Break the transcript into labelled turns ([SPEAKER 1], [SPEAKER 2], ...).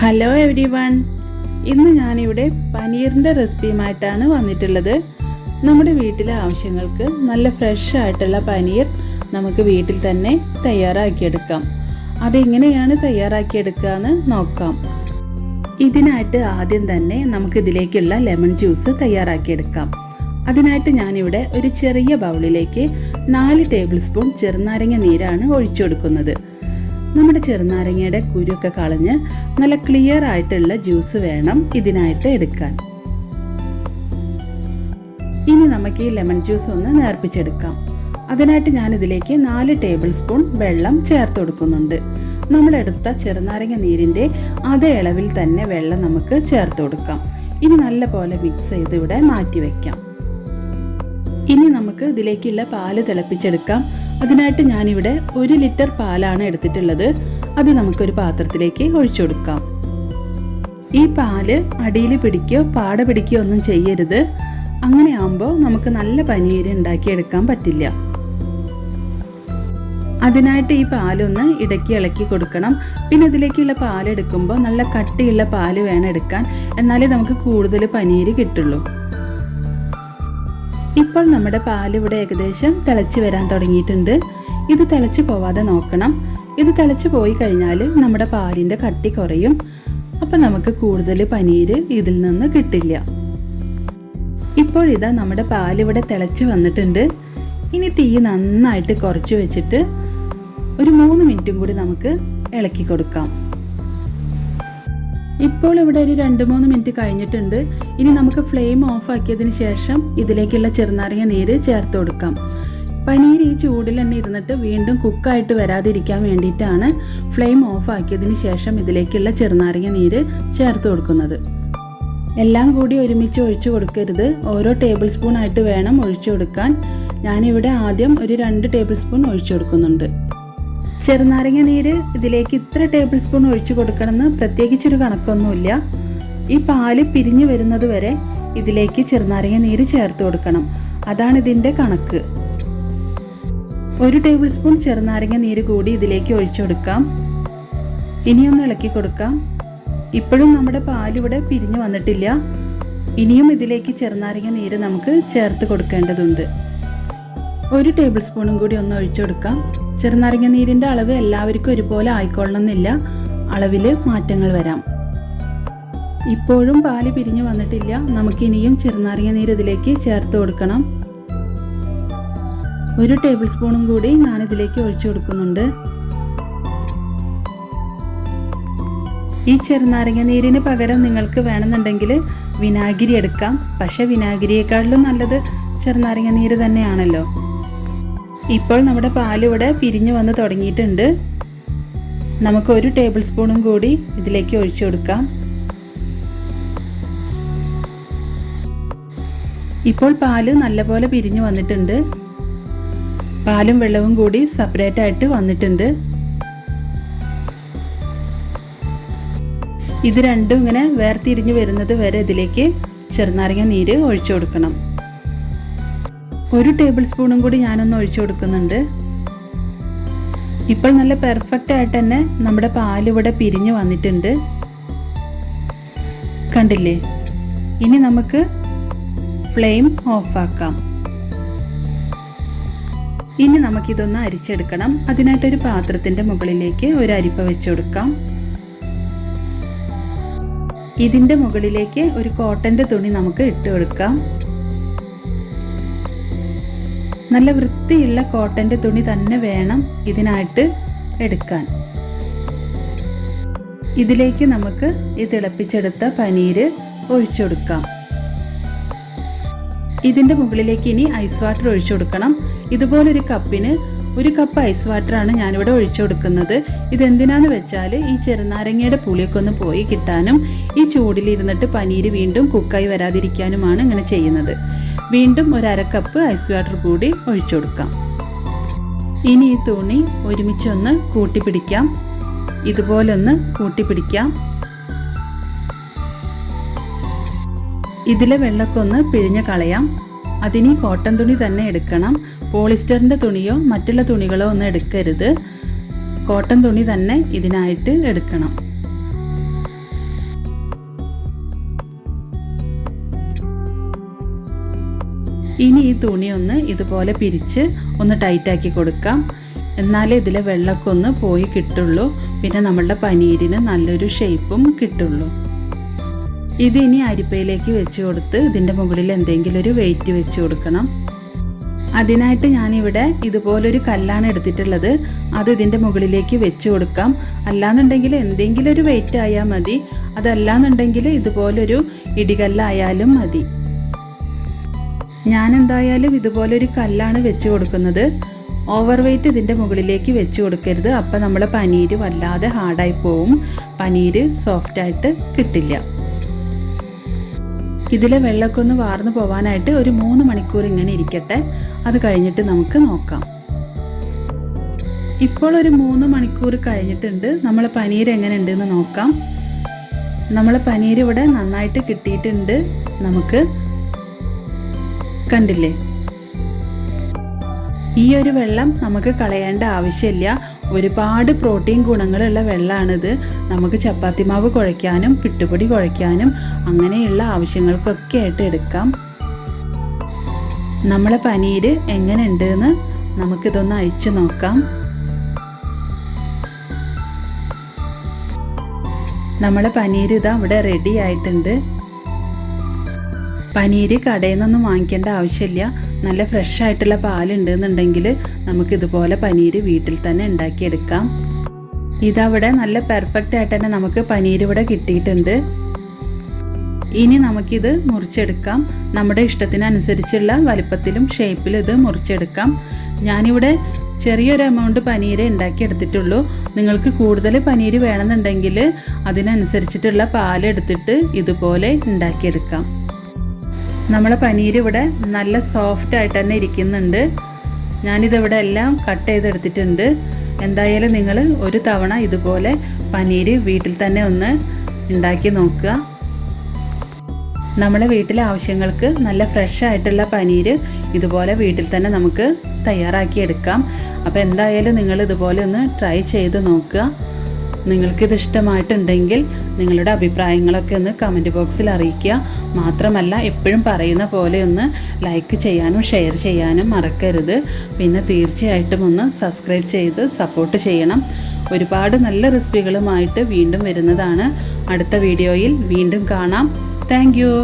[SPEAKER 1] Hello every one, ഇന്ന് ഞാനിവിടെ പനീറിൻ്റെ റെസിപ്പിയുമായിട്ടാണ് വന്നിട്ടുള്ളത്. നമ്മുടെ വീട്ടിലെ ആവശ്യങ്ങൾക്ക് നല്ല ഫ്രഷ് ആയിട്ടുള്ള പനീർ നമുക്ക് വീട്ടിൽ തന്നെ തയ്യാറാക്കിയെടുക്കാം. അതെങ്ങനെയാണ് തയ്യാറാക്കിയെടുക്കുക എന്ന് നോക്കാം. ഇതിനായിട്ട് ആദ്യം തന്നെ നമുക്കിതിലേക്കുള്ള ലെമൺ ജ്യൂസ് തയ്യാറാക്കിയെടുക്കാം. അതിനായിട്ട് ഞാനിവിടെ ഒരു ചെറിയ ബൗളിലേക്ക് 4 ടേബിൾ സ്പൂൺ ചെറുനാരങ്ങ നീരാണ് ഒഴിച്ചു കൊടുക്കുന്നത്. നമ്മുടെ ചെറുനാരങ്ങയുടെ കുരുവൊക്കെ കളഞ്ഞ് നല്ല ക്ലിയർ ആയിട്ടുള്ള ജ്യൂസ് വേണം ഇതിനായിട്ട് എടുക്കാൻ. ഇനി നമുക്ക് ഈ ലെമൺ ജ്യൂസ് ഒന്ന് നേർപ്പിച്ചെടുക്കാം. അതിനായിട്ട് ഞാനിതിലേക്ക് 4 ടേബിൾ സ്പൂൺ വെള്ളം ചേർത്ത് കൊടുക്കുന്നുണ്ട്. നമ്മളെടുത്ത ചെറുനാരങ്ങ നീരിൻ്റെ അതേ അളവിൽ തന്നെ വെള്ളം നമുക്ക് ചേർത്ത് കൊടുക്കാം. ഇനി നല്ല പോലെ മിക്സ് ചെയ്ത് ഇവിടെ മാറ്റി വയ്ക്കാം. ഇനി നമുക്ക് ഇതിലേക്കുള്ള പാല് തിളപ്പിച്ചെടുക്കാം. അതിനായിട്ട് ഞാനിവിടെ 1 ലിറ്റർ പാലാണ് എടുത്തിട്ടുള്ളത്. അത് നമുക്കൊരു പാത്രത്തിലേക്ക് ഒഴിച്ചു കൊടുക്കാം. ഈ പാല് അടിയിൽ പിടിക്കുകയോ പാട പിടിക്കുകയോ ഒന്നും ചെയ്യരുത്. അങ്ങനെ ആകുമ്പോൾ നമുക്ക് നല്ല പനീര് ഉണ്ടാക്കിയെടുക്കാൻ പറ്റില്ല. അതിനായിട്ട് ഈ പാലൊന്ന് ഇടയ്ക്ക് ഇളക്കി കൊടുക്കണം. പിന്നെ ഇതിലേക്കുള്ള പാലെടുക്കുമ്പോൾ നല്ല കട്ടിയുള്ള പാല് വേണം എടുക്കാൻ, എന്നാലേ നമുക്ക് കൂടുതൽ പനീര് കിട്ടുള്ളൂ. ഇപ്പോൾ നമ്മുടെ പാൽ ഇവിടെ ഏകദേശം തിളച്ച് വരാൻ തുടങ്ങിയിട്ടുണ്ട്. ഇത് തിളച്ച് പോവാതെ നോക്കണം. ഇത് തിളച്ച് പോയി കഴിഞ്ഞാൽ നമ്മുടെ പാലിൻ്റെ കട്ടി കുറയും. അപ്പം നമുക്ക് കൂടുതൽ പനീര് ഇതിൽ നിന്ന് കിട്ടില്ല. ഇപ്പോഴിതാ നമ്മുടെ പാലിവിടെ തിളച്ച് വന്നിട്ടുണ്ട്. ഇനി തീ നന്നായിട്ട് കുറച്ച് വെച്ചിട്ട് ഒരു 3 മിനിറ്റും കൂടി നമുക്ക് ഇളക്കി കൊടുക്കാം. ഇപ്പോൾ ഇവിടെ ഒരു 2-3 മിനിറ്റ് കഴിഞ്ഞിട്ടുണ്ട്. ഇനി നമുക്ക് ഫ്ലെയിം ഓഫ് ആക്കിയതിന് ശേഷം ഇതിലേക്കുള്ള ചെറുനാരങ്ങ നീര് ചേർത്ത് കൊടുക്കാം. പനീർ ഈ ചൂടിൽ തന്നെ ഇരുന്നിട്ട് വീണ്ടും കുക്കായിട്ട് വരാതിരിക്കാൻ വേണ്ടിയിട്ടാണ് ഫ്ലെയിം ഓഫ് ആക്കിയതിന് ശേഷം ഇതിലേക്കുള്ള ചെറുനാരങ്ങ നീര് ചേർത്ത് കൊടുക്കുന്നത്. എല്ലാം കൂടി ഒരുമിച്ച് ഒഴിച്ചു കൊടുക്കരുത്. ഓരോ ടേബിൾ സ്പൂൺ ആയിട്ട് വേണം ഒഴിച്ചു കൊടുക്കാൻ. ഞാനിവിടെ ആദ്യം ഒരു 2 ടേബിൾ സ്പൂൺ ഒഴിച്ചു കൊടുക്കുന്നുണ്ട്. ചെറുനാരങ്ങ നീര് ഇതിലേക്ക് ഇത്ര ടേബിൾ സ്പൂൺ ഒഴിച്ചു കൊടുക്കണമെന്ന് പ്രത്യേകിച്ചൊരു കണക്കൊന്നുമില്ല. ഈ പാല് പിരിഞ്ഞു വരുന്നത് വരെ ഇതിലേക്ക് ചെറുനാരങ്ങ നീര് ചേർത്ത് കൊടുക്കണം. അതാണ് ഇതിൻ്റെ കണക്ക്. 1 ടേബിൾ സ്പൂൺ ചെറുനാരങ്ങ നീര് കൂടി ഇതിലേക്ക് ഒഴിച്ചു കൊടുക്കാം. ഇനിയൊന്ന് ഇളക്കി കൊടുക്കാം. ഇപ്പോഴും നമ്മുടെ പാലിവിടെ പിരിഞ്ഞു വന്നിട്ടില്ല. ഇനിയും ഇതിലേക്ക് ചെറുനാരങ്ങ നീര് നമുക്ക് ചേർത്ത് കൊടുക്കേണ്ടതുണ്ട്. 1 ടേബിൾ സ്പൂണും കൂടി ഒന്ന് ഒഴിച്ചു കൊടുക്കാം. ചെറുനാരങ്ങ നീരിൻ്റെ അളവ് എല്ലാവർക്കും ഒരുപോലെ ആയിക്കൊള്ളണമെന്നില്ല. അളവിൽ മാറ്റങ്ങൾ വരാം. ഇപ്പോഴും പാല് പിരിഞ്ഞു വന്നിട്ടില്ല. നമുക്കിനിയും ചെറുനാരങ്ങ നീര് ഇതിലേക്ക് ചേർത്ത് കൊടുക്കണം. 1 ടേബിൾ സ്പൂണും കൂടി ഞാനിതിലേക്ക് ഒഴിച്ചു കൊടുക്കുന്നുണ്ട്. ഈ ചെറുനാരങ്ങ നീരിന് പകരം നിങ്ങൾക്ക് വേണമെന്നുണ്ടെങ്കിൽ വിനാഗിരി എടുക്കാം. പക്ഷെ വിനാഗിരിയേക്കാളും നല്ലത് ചെറുനാരങ്ങ നീര് തന്നെയാണല്ലോ. ഇപ്പോൾ നമ്മുടെ പാലിവിടെ പിരിഞ്ഞു വന്ന് തുടങ്ങിയിട്ടുണ്ട്. നമുക്ക് 1 ടേബിൾ സ്പൂണും കൂടി ഇതിലേക്ക് ഒഴിച്ചു കൊടുക്കാം. ഇപ്പോൾ പാല് നല്ലപോലെ പിരിഞ്ഞു വന്നിട്ടുണ്ട്. പാലും വെള്ളവും കൂടി സെപ്പറേറ്റ് ആയിട്ട് വന്നിട്ടുണ്ട്. ഇത് രണ്ടും ഇങ്ങനെ വേർതിരിഞ്ഞു വരുന്നത് വരെ ഇതിലേക്ക് ചെറുനാരങ്ങ നീര് ഒഴിച്ചു കൊടുക്കണം. 1 ടേബിൾ സ്പൂണും കൂടി ഞാനൊന്ന് ഒഴിച്ചു കൊടുക്കുന്നുണ്ട്. ഇപ്പോൾ നല്ല പെർഫെക്റ്റ് ആയിട്ട് തന്നെ നമ്മുടെ പാലിവിടെ പിരിഞ്ഞു വന്നിട്ടുണ്ട്. കണ്ടില്ലേ? ഇനി നമുക്ക് ഫ്ലെയിം ഓഫാക്കാം. ഇനി നമുക്കിതൊന്ന് അരിച്ചെടുക്കണം. അതിനായിട്ടൊരു പാത്രത്തിൻ്റെ മുകളിലേക്ക് ഒരു അരിപ്പ വെച്ച് കൊടുക്കാം. ഇതിൻ്റെ മുകളിലേക്ക് ഒരു കോട്ടൻ്റെ തുണി നമുക്ക് ഇട്ട് കൊടുക്കാം. നല്ല വൃത്തിയുള്ള കോട്ടൻ്റെ തുണി തന്നെ വേണം ഇതിനായിട്ട് എടുക്കാൻ. ഇതിലേക്ക് നമുക്ക് ഈ തിളപ്പിച്ചെടുത്ത പനീര് ഒഴിച്ചു കൊടുക്കാം. ഇതിൻ്റെ മുകളിലേക്ക് ഇനി ഐസ് വാട്ടർ ഒഴിച്ചു കൊടുക്കണം. ഇതുപോലൊരു കപ്പിന് 1 കപ്പ് ഐസ് വാട്ടറാണ് ഞാനിവിടെ ഒഴിച്ചു കൊടുക്കുന്നത്. ഇതെന്തിനാന്ന് വെച്ചാൽ ഈ ചെറുനാരങ്ങയുടെ പുളിയൊക്കെ ഒന്ന് പോയി കിട്ടാനും ഈ ചൂടിലിരുന്നിട്ട് പനീര് വീണ്ടും കുക്കായി വരാതിരിക്കാനുമാണ് ഇങ്ങനെ ചെയ്യുന്നത്. വീണ്ടും 1/2 കപ്പ് ഐസ് വാട്ടർ കൂടി ഒഴിച്ചു കൊടുക്കാം. ഇനി ഈ തുണി ഒരുമിച്ചൊന്ന് കൂട്ടിപ്പിടിക്കാം. ഇതുപോലൊന്ന് കൂട്ടിപ്പിടിക്കാം. ഇതിലെ വെള്ളമൊക്കെ ഒന്ന് പിഴിഞ്ഞ് കളയാം. അതിന് കോട്ടൺ തുണി തന്നെ എടുക്കണം. പോളിസ്റ്ററിൻ്റെ തുണിയോ മറ്റുള്ള തുണികളോ ഒന്നും എടുക്കരുത്. കോട്ടൺ തുണി തന്നെ ഇതിനായിട്ട് എടുക്കണം. ഇനി ഈ തുണി ഒന്ന് ഇതുപോലെ പിരിച്ച് ഒന്ന് ടൈറ്റാക്കി കൊടുക്കാം. എന്നാലേ ഇതിലെ വെള്ളമൊക്കെ ഒന്ന് പോയി കിട്ടുള്ളൂ. പിന്നെ നമ്മളുടെ പനീരിന് നല്ലൊരു ഷേപ്പും കിട്ടുള്ളൂ. ഇതിനി അരിപ്പയിലേക്ക് വെച്ച് കൊടുത്ത് ഇതിൻ്റെ മുകളിൽ എന്തെങ്കിലും ഒരു വെയിറ്റ് വെച്ച് കൊടുക്കണം. അതിനായിട്ട് ഞാനിവിടെ ഇതുപോലൊരു കല്ലാണ് എടുത്തിട്ടുള്ളത്. അത് ഇതിൻ്റെ മുകളിലേക്ക് വെച്ച് കൊടുക്കാം. അല്ലാന്നുണ്ടെങ്കിൽ എന്തെങ്കിലും ഒരു വെയിറ്റ് ആയാൽ മതി. അതല്ലാന്നുണ്ടെങ്കിൽ ഇതുപോലൊരു ഇടികല്ലായാലും മതി. ഞാൻ എന്തായാലും ഇതുപോലൊരു കല്ലാണ് വെച്ച് കൊടുക്കുന്നത്. ഓവർ വെയിറ്റ് ഇതിൻ്റെ മുകളിലേക്ക് വെച്ച് കൊടുക്കരുത്. അപ്പം നമ്മളെ പനീര് വല്ലാതെ ഹാർഡായി പോവും. പനീര് സോഫ്റ്റായിട്ട് കിട്ടില്ല. ഇതിലെ വെള്ളമൊക്കെ ഒന്ന് വാർന്നു പോകാനായിട്ട് ഒരു 3 മണിക്കൂർ ഇങ്ങനെ ഇരിക്കട്ടെ. അത് കഴിഞ്ഞിട്ട് നമുക്ക് നോക്കാം. ഇപ്പോൾ ഒരു 3 മണിക്കൂർ കഴിഞ്ഞിട്ടുണ്ട്. നമ്മളെ പനീർ എങ്ങനെ ഉണ്ടെന്ന് നോക്കാം. നമ്മളെ പനീർ ഇവിടെ നന്നായിട്ട് കിട്ടിയിട്ടുണ്ട്. നമുക്ക് കണ്ടില്ലേ, ഈ ഒരു വെള്ളം നമുക്ക് കളയേണ്ട ആവശ്യമില്ല. ഒരുപാട് പ്രോട്ടീൻ ഗുണങ്ങളുള്ള വെള്ളമാണിത്. നമുക്ക് ചപ്പാത്തി മാവ് കുഴയ്ക്കാനും പിട്ടുപൊടി കുഴയ്ക്കാനും അങ്ങനെയുള്ള ആവശ്യങ്ങൾക്കൊക്കെ ആയിട്ട് എടുക്കാം. നമ്മളെ പനീര് എങ്ങനെ ഉണ്ടെന്ന് നമുക്കിതൊന്ന് അഴിച്ചു നോക്കാം. നമ്മളെ പനീര് ഇതാ ഇവിടെ റെഡി ആയിട്ടുണ്ട്. പനീര് കടയിൽ നിന്നൊന്നും വാങ്ങിക്കേണ്ട ആവശ്യമില്ല. നല്ല ഫ്രഷ് ആയിട്ടുള്ള പാലുണ്ടെന്നുണ്ടെങ്കിൽ നമുക്കിതുപോലെ പനീര് വീട്ടിൽ തന്നെ ഉണ്ടാക്കിയെടുക്കാം. ഇതവിടെ നല്ല പെർഫെക്റ്റ് ആയിട്ട് തന്നെ നമുക്ക് പനീർ ഇവിടെ കിട്ടിയിട്ടുണ്ട്. ഇനി നമുക്കിത് മുറിച്ചെടുക്കാം. നമ്മുടെ ഇഷ്ടത്തിനനുസരിച്ചുള്ള വലിപ്പത്തിലും ഷേപ്പിലും ഇത് മുറിച്ചെടുക്കാം. ഞാനിവിടെ ചെറിയൊരു എമൗണ്ട് പനീര് ഉണ്ടാക്കിയെടുത്തിട്ടുള്ളൂ. നിങ്ങൾക്ക് കൂടുതൽ പനീര് വേണമെന്നുണ്ടെങ്കിൽ അതിനനുസരിച്ചിട്ടുള്ള പാലെടുത്തിട്ട് ഇതുപോലെ ഉണ്ടാക്കിയെടുക്കാം. നമ്മളെ പനീര് ഇവിടെ നല്ല സോഫ്റ്റ് ആയിട്ട് തന്നെ ഇരിക്കുന്നുണ്ട്. ഞാനിതിവിടെ എല്ലാം കട്ട് ചെയ്തെടുത്തിട്ടുണ്ട്. എന്തായാലും നിങ്ങൾ ഒരു തവണ ഇതുപോലെ പനീര് വീട്ടിൽ തന്നെ ഒന്ന് ഉണ്ടാക്കി നോക്കുക. നമ്മളെ വീട്ടിലെ ആവശ്യങ്ങൾക്ക് നല്ല ഫ്രഷ് ആയിട്ടുള്ള പനീര് ഇതുപോലെ വീട്ടിൽ തന്നെ നമുക്ക് തയ്യാറാക്കിയെടുക്കാം. അപ്പോൾ എന്തായാലും നിങ്ങൾ ഇതുപോലെ ഒന്ന് ട്രൈ ചെയ്ത് നോക്കുക. നിങ്ങൾക്കിത് ഇഷ്ടമായിട്ടുണ്ടെങ്കിൽ നിങ്ങളുടെ അഭിപ്രായങ്ങളൊക്കെ ഒന്ന് കമൻറ്റ് ബോക്സിൽ അറിയിക്കുക. മാത്രമല്ല എപ്പോഴും പറയുന്ന പോലെ ഒന്ന് ലൈക്ക് ചെയ്യാനും ഷെയർ ചെയ്യാനും മറക്കരുത്. പിന്നെ തീർച്ചയായിട്ടും ഒന്ന് സബ്സ്ക്രൈബ് ചെയ്ത് സപ്പോർട്ട് ചെയ്യണം. ഒരുപാട് നല്ല റെസിപ്പികളുമായിട്ട് വീണ്ടും വരുന്നതാണ്. അടുത്ത വീഡിയോയിൽ വീണ്ടും കാണാം. Thank you.